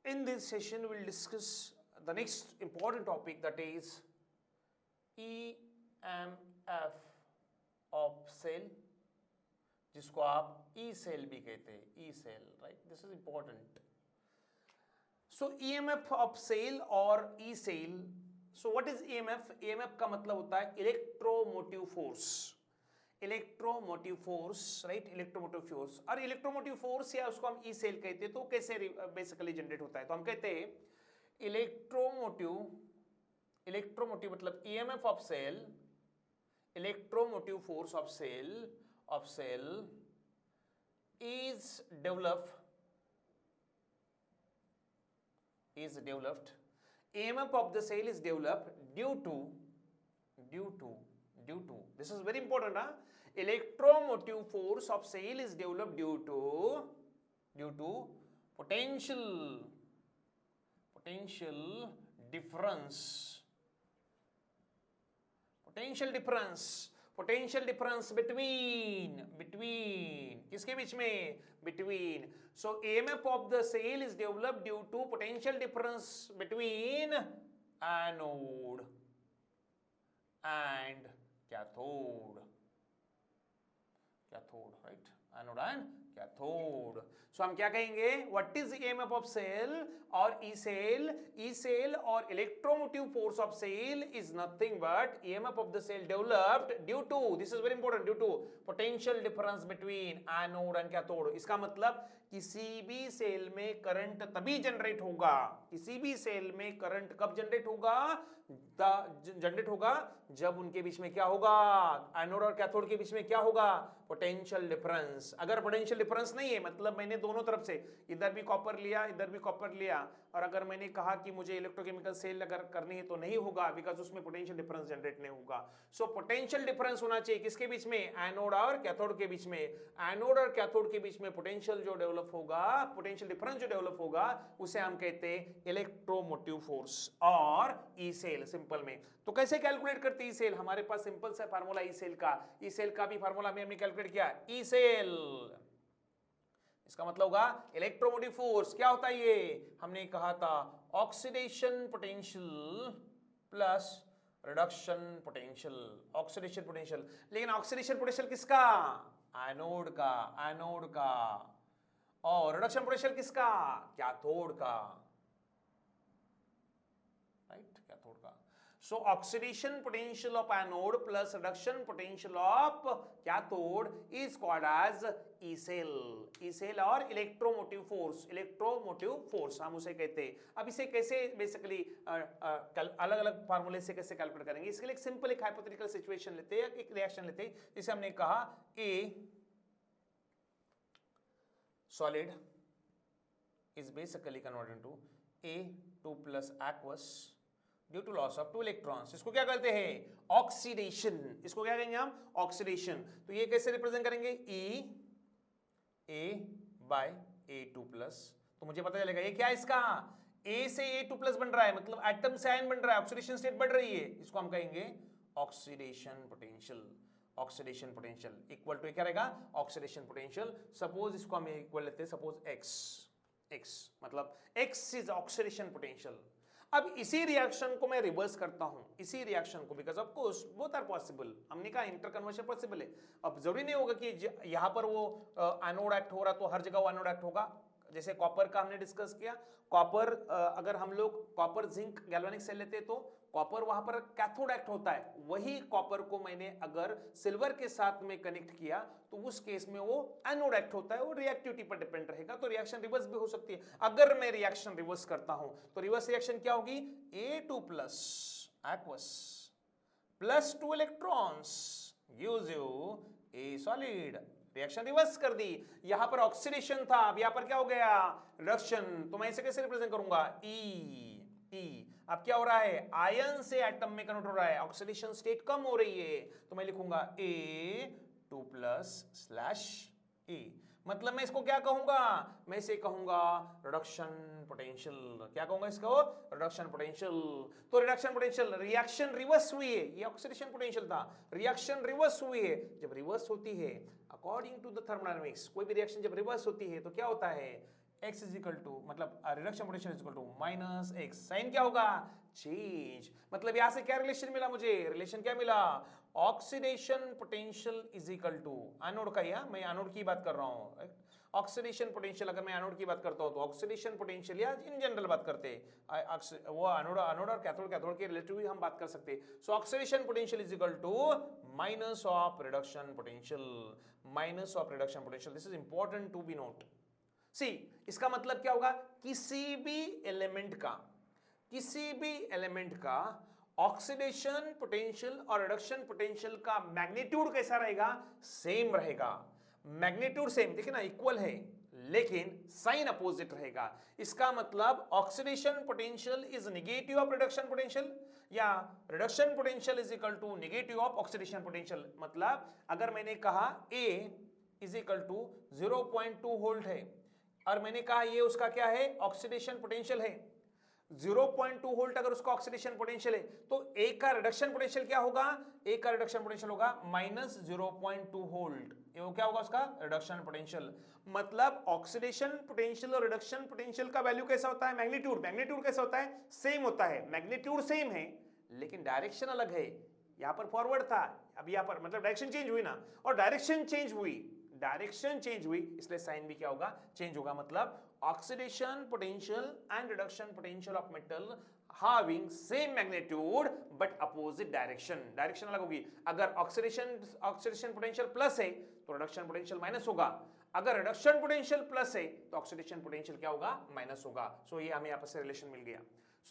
In this session, we'll discuss the next important topic, that is EMF of cell, जिसको आप E cell भी कहते हैं, E cell, right? This is important. So EMF of cell और E cell. So what is EMF? EMF का मतलब होता है electromotive force. Electromotive force, right? Electromotive force. और इलेक्ट्रोमोटिव फोर्स या उसको हम ई सेल कहते हैं, तो कैसे बेसिकली जनरेट होता है? तो हम कहते हैं इलेक्ट्रोमोटिव मतलब EMF of cell, electromotive force of cell is developed. EMF of the cell is developed due to this is very important, huh? Electromotive force of cell is developed due to potential difference between किसके बीच में? Between. So EMF of the cell is developed due to potential difference between anode and cathode, right? Anode and cathode. So हम क्या कहेंगे? What is EMF of cell और E cell और electromotive force of cell is nothing but EMF of the cell developed due to, this is very important, due to potential difference between anode and cathode. इसका मतलब किसी भी cell में current तभी generate होगा, किसी भी सेल में करंट कब जनरेट होगा? जब उनके बीच में क्या होगा? एनोड और कैथोड के बीच में क्या होगा? Potential difference. अगर पोटेंशियल डिफरेंस नहीं है, मतलब मैंने दोनों तरफ से इधर भी कॉपर लिया, इधर भी कॉपर लिया, और अगर मैंने कहा कि मुझे इलेक्ट्रोकेमिकल सेल अगर करनी है तो नहीं होगा, बिकॉज उसमें पोटेंशियल डिफरेंस जनरेट नहीं होगा. सो पोटेंशियल डिफरेंस होना चाहिए किसके बीच में? एनोड और कैथोड के बीच में. एनोड और कैथोड के बीच में पोटेंशियल जो डेवलप होगा, पोटेंशियल डिफरेंस जो डेवलप होगा, उसे हम कहते हैं इलेक्ट्रोमोटिव फोर्स और ई सेल. सिंपल में तो कैसे कैलकुलेट करते हैं ई सेल? हमारे पास सिंपल सा फार्मूला ई सेल का भी फार्मूला में हमने कैलकुलेट किया. ई सेल इसका मतलब होगा इलेक्ट्रोमोटिव फोर्स. क्या होता है ये? हमने कहा था oxidation potential plus reduction potential. Oxidation potential, लेकिन ऑक्सीडेशन पोटेंशियल किसका? एनोड का. और रिडक्शन पोटेंशियल किसका? कैथोड का, राइट? कैथोड का. So oxidation potential of anode plus reduction potential of cathode is called as E cell. E cell और electromotive force हम उसे कहते हैं. अब इसे कैसे बेसिकली अलग अलग फार्मूले से कैसे कैलकुलेट करेंगे? इसके लिए एक सिंपल एक हाइपोथेटिकल सिचुएशन लेते हैं, एक रिएक्शन लेते हैं, जिसे हमने कहा A solid is basically converted into A2 plus aqueous due to loss of 2 electrons. इसको क्या कहते हैं? ऑक्सीडेशन. इसको क्या कहेंगे हम? ऑक्सीडेशन. तो ये कैसे रिप्रेजेंट करेंगे? A by A2 plus. तो मुझे पता चलेगा ये क्या है इसका? A से A2 प्लस बन रहा है, मतलब एटम से आयन बन रहा है, ऑक्सीडेशन स्टेट बढ़ रही है. इसको हम कहेंगे ऑक्सीडेशन पोटेंशियल इक्वल टू क्या रहेगा? Oxidation potential. सपोज इसको हम इक्वल लेते हैं, सपोज x मतलब x इज ऑक्सीडेशन पोटेंशियल. अब इसी रिएक्शन को मैं रिवर्स करता हूं, इसी रिएक्शन को, because of course both are possible. हमने कहा इंटर कन्वर्शन पॉसिबल है. अब जरूरी नहीं होगा कि यहां पर वो एनोड एक्ट हो रहा तो हर जगह वो एनोड एक्ट होगा. जैसे कॉपर का हमने डिस्कस किया, कॉपर अगर हम लोग कॉपर जिंक गैल्वेनिक सेल लेते हैं तो कॉपर वहां पर कैथोड एक्ट होता है. वही कॉपर को मैंने अगर सिल्वर के साथ में कनेक्ट किया तो उस केस में वो एनोड एक्ट होता है, वो रिएक्टिविटी पर डिपेंड रहेगा. तो रिएक्शन रिवर्स भी हो सकती है. अगर मैं रिएक्शन रिवर्स करता हूं तो रिवर्स रिएक्शन क्या होगी? A2 plus aqueous plus 2 electrons gives you A solid. Reaction reverse कर दी. यहां पर ऑक्सीडेशन था, अब यहां पर क्या हो गया? रिडक्शन. तो मैं इसे कैसे रिप्रेजेंट करूंगा? E. अब क्या हो रहा है? आयन से एटम में कन्वर्ट हो रहा है, ऑक्सीडेशन स्टेट कम हो रही है, तो मैं लिखूंगा A2 प्लस स्लैश E. मतलब मैं इसको क्या कहूंगा? मैं इसे कहूंगा रिडक्शन पोटेंशियल. क्या कहूंगा इसको? Reduction potential. तो रिडक्शन पोटेंशियल, रिएक्शन रिवर्स हुई है, ये ऑक्सीडेशन पोटेंशियल था, रिएक्शन रिवर्स हुई है. जब रिवर्स होती है अकॉर्डिंग टू द थर्मोडायनामिक्स, कोई भी रिएक्शन जब रिवर्स होती है तो क्या होता है? x इज इक्वल टू मतलब reduction potential is equal to minus x। Sign क्या होगा? चेंज। मतलब यहां से क्या रिलेशन मिला मुझे? रिलेशन क्या मिला? Oxidation potential is equal to anode का, या मैं एनोड की बात कर रहा हूं। ऑक्सीडेशन पोटेंशियल, अगर मैं एनोड की बात करता हूं तो ऑक्सीडेशन पोटेंशियल, या इन जनरल बात करते हैं वो एनोड और कैथोड के रिलेटिव ही हम बात कर सकते हैं। So oxidation potential is equal to minus of reduction potential, minus of reduction potential. This is important to be note. See, इसका मतलब क्या होगा? किसी भी एलिमेंट का ऑक्सीडेशन पोटेंशियल और रिडक्शन पोटेंशियल का मैग्नीट्यूड कैसा रहेगा? सेम रहेगा। मैग्नीट्यूड सेम, देखिए ना, इक्वल है, लेकिन साइन अपोजिट रहेगा। इसका मतलब oxidation potential is negative of reduction potential, या reduction potential is equal to negative of oxidation potential. मतलब अगर मैंने कहा A is equal to 0.2 volt है, और मैंने कहा ये उसका क्या है? ऑक्सीडेशन पोटेंशियल है। 0.2 वोल्ट अगर उसका ऑक्सीडेशन पोटेंशियल है, तो A का रिडक्शन पोटेंशियल क्या होगा? A का रिडक्शन पोटेंशियल होगा माइनस 0.2 वोल्ट। ये क्या होगा उसका रिडक्शन पोटेंशियल? मतलब ऑक्सीडेशन पोटेंशियल और रिडक्शन पोटेंशियल का वैल्यू कैसा होता है? मैग्नीट्यूड कैसा होता है? सेम होता है। मैग्नीट्यूड सेम है, लेकिन डायरेक्शन अलग है। यहां पर फॉरवर्ड था, अब यहां पर मतलब डायरेक्शन चेंज हुई ना, और डायरेक्शन चेंज हुई, इसलिए साइन भी क्या होगा? चेंज होगा। मतलब oxidation potential and reduction potential of metal having same magnitude but opposite direction अलग होगी। अगर ऑक्सीडेशन पोटेंशियल प्लस है तो रिडक्शन पोटेंशियल माइनस होगा। अगर रिडक्शन पोटेंशियल प्लस है तो ऑक्सीडेशन पोटेंशियल क्या होगा? माइनस होगा। सो ये हमें आपस में रिलेशन मिल गया।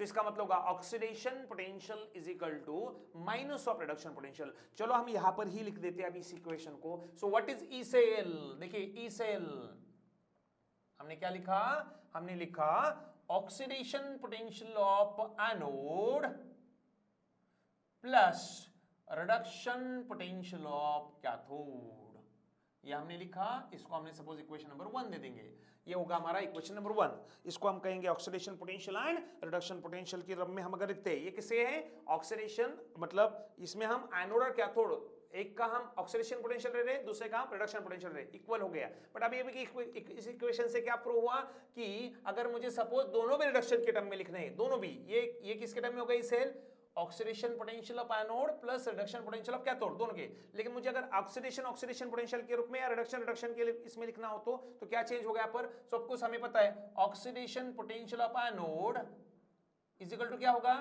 सो इसका मतलब होगा oxidation potential is equal to minus of reduction potential. चलो हम यहां पर ही लिख देते हैं अभी इस इक्वेशन को। So what is E cell? देखिए ई सेल हमने क्या लिखा? हमने लिखा oxidation potential of anode plus reduction potential of cathode, ये हमने लिखा। इसको हमने सपोज इक्वेशन नंबर 1 दे देंगे। ये होगा हमारा इक्वेशन नंबर 1। इसको हम कहेंगे oxidation potential and reduction potential के रूप में हम अगर लिखते हैं। ये किसे है? ऑक्सीडेशन, मतलब इसमें हम एनोड और कैथोड, एक का हम ऑक्सीडेशन पोटेंशियल ले रहे हैं, दूसरे का हम रिडक्शन पोटेंशियल ले रहे हैं, इक्वल हो गया। बट अभी इस इक्वेशन से क्या प्रूव हुआ कि अगर मुझे सपोज दोनों भी रिडक्शन के टर्म में लिखने हैं, दोनों भी, ये किसके टर्म में हो गई? Cell oxidation potential of anode plus reduction potential of cathode, दोनों के। लेकिन मुझे अगर ऑक्सीडेशन पोटेंशियल के रूप में या रिडक्शन के लिए इसमें लिखना हो तो क्या चेंज हो गया? पर सब कुछ हमें पता है, oxidation potential of anode is equal to क्या होगा?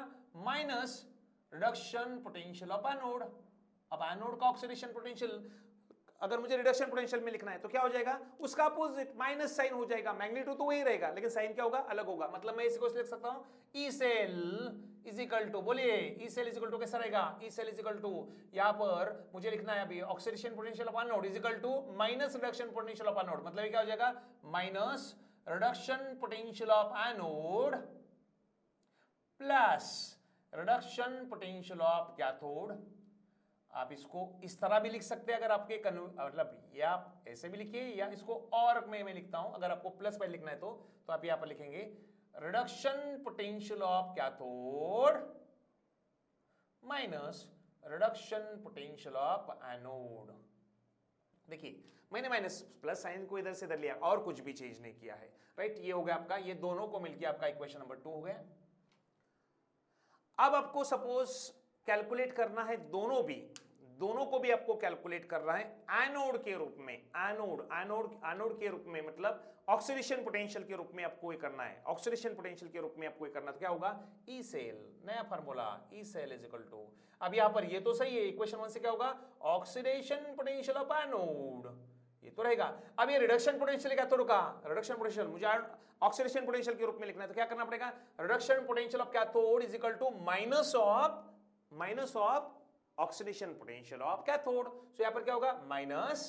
Minus reduction potential of anode. अब एनोड का ऑक्सीडेशन पोटेंशियल अगर मुझे रिडक्शन पोटेंशियल में लिखना है तो क्या हो जाएगा? उसका अपोजिट माइनस साइन हो जाएगा। मैग्नीट्यूड तो वही रहेगा, लेकिन साइन क्या होगा? अलग होगा। मतलब मैं इसको लिख सकता हूं E cell is equal to, बोलिए E cell is equal to कैसा रहेगा? E cell is equal to, यहां पर मुझे लिखना है अभी oxidation potential of anode is equal to minus reduction potential of anode. मतलब क्या हो जाएगा? Minus reduction potential of anode plus reduction potential of cathode. आप इसको इस तरह भी लिख सकते हैं, अगर आपके मतलब या आप ऐसे भी लिखिए, या इसको और मैं लिखता हूं, अगर आपको प्लस पर लिखना है तो आप यहां पर लिखेंगे reduction potential of cathode minus reduction potential of anode. देखिए मैंने माइनस प्लस साइन को इधर से इधर लिया, और कुछ भी चेंज नहीं किया है, राइट। ये हो गया आपका, ये दोनों को मिलकर आपका इक्वेशन नंबर 2 हो गया। अब आपको सपोज कैलकुलेट करना है दोनों को भी आपको कैलकुलेट करना है एनोड के रूप में। एनोड के रूप में मतलब ऑक्सीडेशन पोटेंशियल के रूप में आपको ये करना है। ऑक्सीडेशन पोटेंशियल के रूप में आपको ये करना है तो क्या होगा? ई सेल, नया formula E cell is equal to, अब यहां पर ये तो सही है, इक्वेशन 1 से क्या होगा? ऑक्सीडेशन पोटेंशियल ऑफ एनोड, ये तो रहेगा। अब ये रिडक्शन पोटेंशियल क्या? तो रुका रिडक्शन पोटेंशियल मुझे ऑक्सीडेशन पोटेंशियल के रूप में लिखना है तो क्या करना पड़ेगा? Reduction potential of cathode is equal to minus of oxidation potential of cathode. So यहां पर क्या होगा? Minus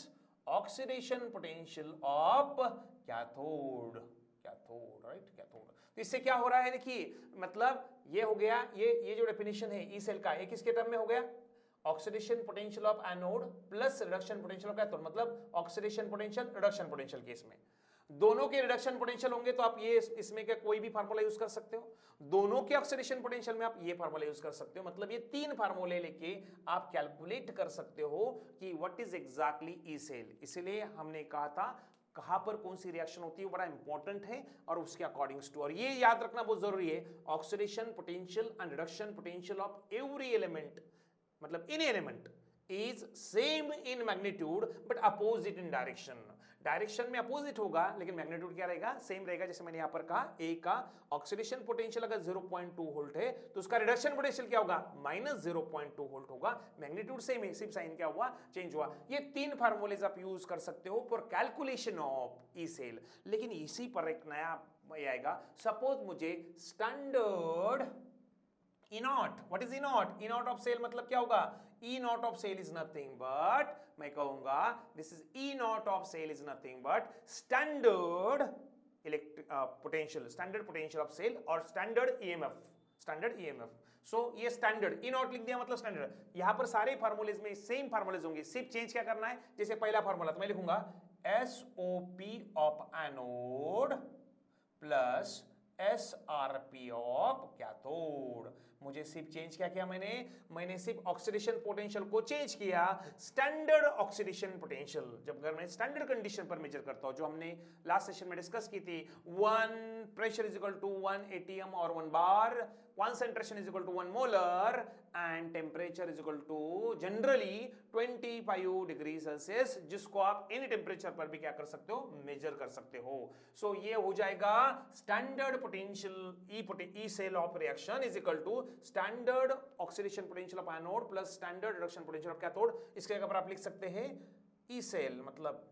oxidation potential of cathode, right, cathode. तो इससे क्या हो रहा है? देखिए मतलब ये हो गया, ये जो डेफिनेशन है ई सेल का, ये किसके टर्म में हो गया? Oxidation potential of anode plus reduction potential of cathode, मतलब oxidation potential reduction potential case में दोनों के रिडक्शन पोटेंशियल होंगे तो आप ये इसमें क्या कोई भी फार्मूला यूज कर सकते हो। दोनों के ऑक्सीडेशन पोटेंशियल में आप ये फार्मूला यूज कर सकते हो। मतलब ये 3 फार्मूले लेके आप कैलकुलेट कर सकते हो कि what is exactly E cell. इसलिए हमने कहा था कहां पर कौन सी रिएक्शन होती है वो बड़ा इंपॉर्टेंट है और उसके अकॉर्डिंग्स टू, और ये याद रखना बहुत जरूरी है, oxidation potential and reduction potential of every element, मतलब any element is same in magnitude but opposite in direction. Direction में अपोजिट होगा लेकिन मैग्नीट्यूड क्या रहेगा, सेम रहेगा। जैसे मैंने यहां पर कहा ए का ऑक्सीडेशन पोटेंशियल अगर 0.2 वोल्ट है तो उसका रिडक्शन पोटेंशियल क्या होगा, -0.2 वोल्ट होगा। मैग्नीट्यूड सेम है, सिर्फ साइन क्या हुआ, चेंज हुआ। ये 3 फार्मूलेज आप यूज कर सकते हो for calculation of E cell. लेकिन इसी पर एक नया आएगा, सपोज मुझे standard E naught, what is E naught? E naught of cell मतलब क्या होगा, E naught of cell is nothing but, मैं कहूंगा this is E naught of cell is nothing but standard potential, standard potential of cell और standard EMF, standard EMF। So ये standard E naught लिख दिया मतलब standard। यहाँ पर सारे फार्मूलेज में सेम फार्मूलेज होंगे, सिर्फ चेंज क्या करना है, जैसे पहला फार्मूला तो मैं लिखूंगा SOP of anode plus SRP of cathode. मुझे सिर्फ चेंज क्या किया मैंने सिर्फ ऑक्सीडेशन पोटेंशियल को चेंज किया, स्टैंडर्ड ऑक्सीडेशन पोटेंशियल। जब अगर मैं स्टैंडर्ड कंडीशन पर मेजर करता हूं, जो हमने लास्ट सेशन में डिस्कस की थी, 1 pressure is equal to 1 ATM और 1 bar, concentration is equal to 1 molar and temperature is equal to generally 25 degree Celsius, जिसको आप एनी टेम्परेचर पर भी क्या कर सकते हो, मेजर कर सकते हो। सो ये हो जाएगा standard potential E cell of reaction is equal to standard oxidation potential of anode plus standard reduction potential of cathode. इसके जगह पर आप लिख सकते हैं ई सेल मतलब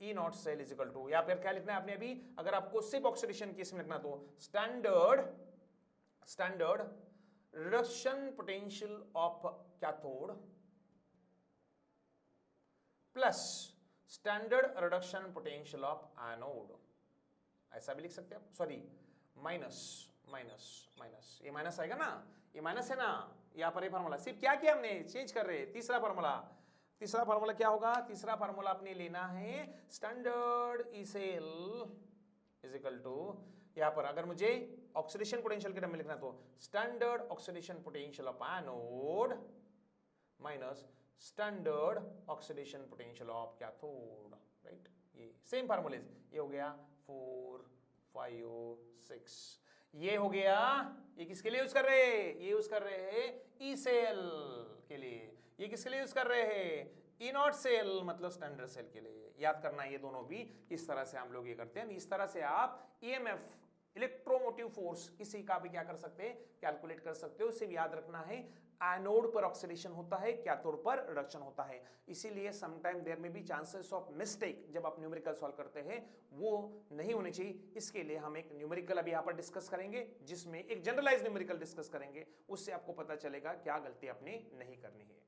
E naught cell is equal to, या फिर क्या लिखना है आपने अभी, अगर आपको सिर्फ ऑक्सीडेशन केस में लिखना तो standard reduction potential of cathode plus standard reduction potential of anode, ऐसा भी लिख सकते हैं। सॉरी माइनस, ये माइनस आएगा ना, ये माइनस है ना, यहां पर ये फार्मूला सिर्फ क्या किया हमने, चेंज कर रहे। तीसरा फार्मूला क्या होगा, तीसरा फार्मूला आपने लेना है standard E cell is equal to, यहां पर अगर मुझे ऑक्सीडेशन पोटेंशियल के टर्म में लिखना तो standard oxidation potential of anode minus standard oxidation potential of cathode, right. ये सेम फार्मूलेज, ये हो गया 4 5 6, ये हो गया, ये किसके लिए यूज कर रहे हैं, ये यूज कर रहे हैं ई सेल के लिए। ये किसके लिए यूज कर रहे हैं, ई नॉट सेल मतलब स्टैंडर्ड सेल के लिए। याद करना है ये दोनों भी, इस तरह से हम लोग ये करते हैं। इस तरह से आप EMF इलेक्ट्रोमोटिव फोर्स किसी का भी क्या कर सकते हैं, कैलकुलेट कर सकते हो। सिर्फ याद रखना है एनोड पर ऑक्सीडेशन होता है, कैथोड पर रिडक्शन होता है। इसीलिए समटाइम देयर में बी चांसेस ऑफ मिस्टेक जब आप न्यूमेरिकल सॉल्व करते हैं, वो नहीं होने चाहिए। इसके लिए हम एक न्यूमेरिकल अभी यहाँ पर डिस्कस करेंगे, जिसमें एक जनरलाइज न्यूमेरिकल डिस्कस करेंगे, उससे आपको पता चलेगा क्या गलती आपने नहीं करनी है।